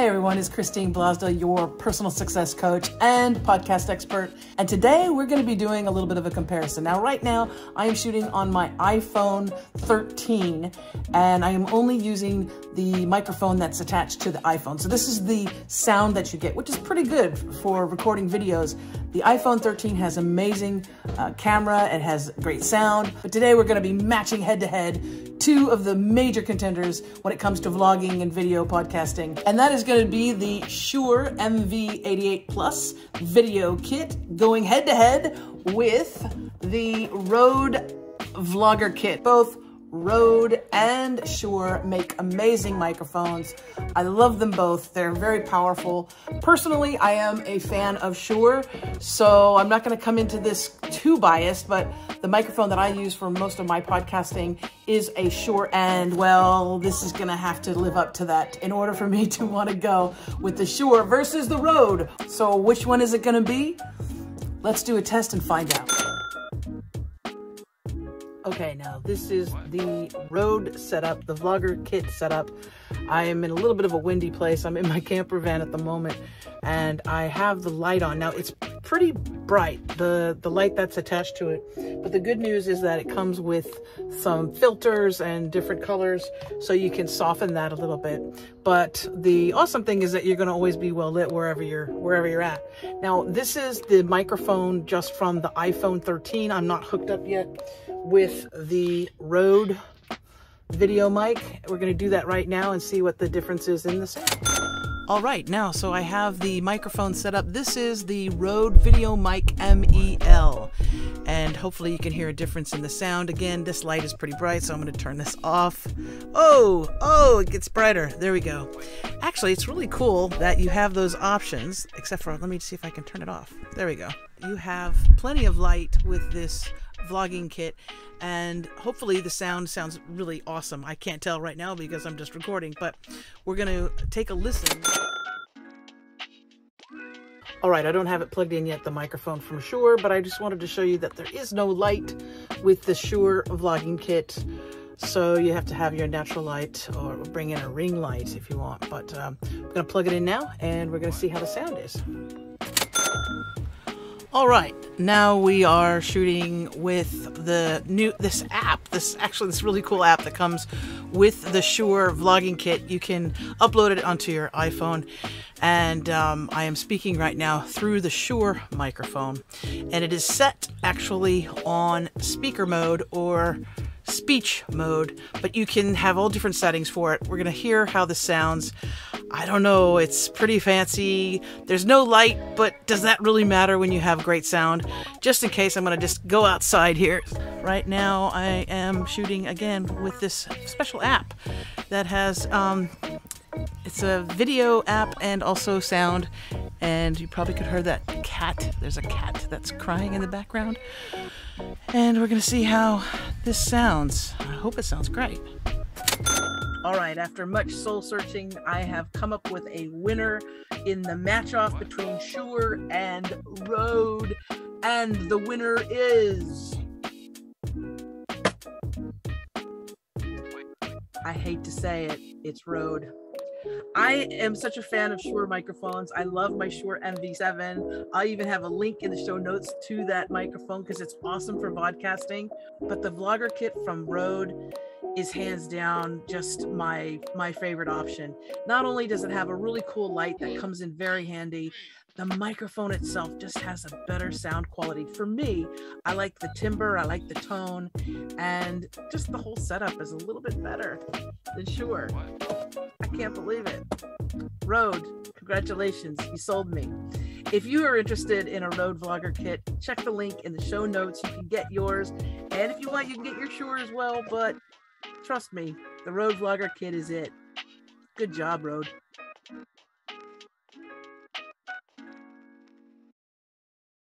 Hi everyone, it's Christine Blosdale, your personal success coach and podcast expert. And today we're going to be doing a little bit of a comparison. Now, right now, I am shooting on my iPhone 13 and I am only using the microphone that's attached to the iPhone. So this is the sound that you get, which is pretty good for recording videos. The iPhone 13 has amazing camera, it has great sound, but today we're going to be matching head to head two of the major contenders when it comes to vlogging and video podcasting. And that is going to be the Shure MV88 Video Kit going head to head with the Rode Vlogger Kit. Both Rode and Shure make amazing microphones. I love them both. They're very powerful. Personally, I am a fan of Shure, so I'm not going to come into this too biased, but the microphone that I use for most of my podcasting is a Shure, and well, this is going to have to live up to that in order for me to want to go with the Shure versus the Rode. So which one is it going to be? Let's do a test and find out. Okay, now this is the Rode setup, the Vlogger Kit setup. I am in a little bit of a windy place. I'm in my camper van at the moment, and I have the light on. Now, it's pretty bright, the light that's attached to it. But the good news is that it comes with some filters and different colors, so you can soften that a little bit. But the awesome thing is that you're going to always be well lit wherever you're at. Now, this is the microphone just from the iPhone 13. I'm not hooked up yet with the Rode video mic. We're going to do that right now and see what the difference is in the sound. All right, now, so I have the microphone set up. This is the Rode Video Mic MEL, and hopefully you can hear a difference in the sound. Again, this light is pretty bright, so I'm going to turn this off. Oh, it gets brighter. There we go. Actually, it's really cool that you have those options, except for, let me see if I can turn it off. There we go. You have plenty of light with this vlogging kit, and hopefully the sound sounds really awesome. I can't tell right now because I'm just recording, but we're going to take a listen. All right, I don't have it plugged in yet, the microphone from Shure, but I just wanted to show you that there is no light with the Shure vlogging kit. So you have to have your natural light or bring in a ring light if you want. But I'm going to plug it in now and we're going to see how the sound is. All right, now we are shooting with this app, this really cool app that comes with the Shure vlogging kit. You can upload it onto your iPhone, and I am speaking right now through the Shure microphone, and it is set actually on speaker mode or speech mode, but you can have all different settings for it. We're gonna hear how this sounds. I don't know, it's pretty fancy. There's no light, but does that really matter when you have great sound? Just in case, I'm gonna just go outside here. Right now, I am shooting again with this special app that has, it's a video app and also sound, and you probably could hear that cat. There's a cat that's crying in the background. And we're gonna see how this sounds. I hope it sounds great. All right, after much soul searching, I have come up with a winner in the match-off between Shure and Rode, and the winner is... I hate to say it, it's Rode. I am such a fan of Shure microphones. I love my Shure MV7. I even have a link in the show notes to that microphone because it's awesome for podcasting. But the Vlogger Kit from Rode is hands down just my favorite option. Not only does it have a really cool light that comes in very handy, the microphone itself just has a better sound quality. For me, I like the timbre, I like the tone, and just the whole setup is a little bit better than Shure. I can't believe it. Rode, congratulations, you sold me. If you are interested in a Rode Vlogger Kit, check the link in the show notes. You can get yours, and if you want, you can get your Shure as well, but trust me, the Rode Vlogger Kit is it. Good job, Rode.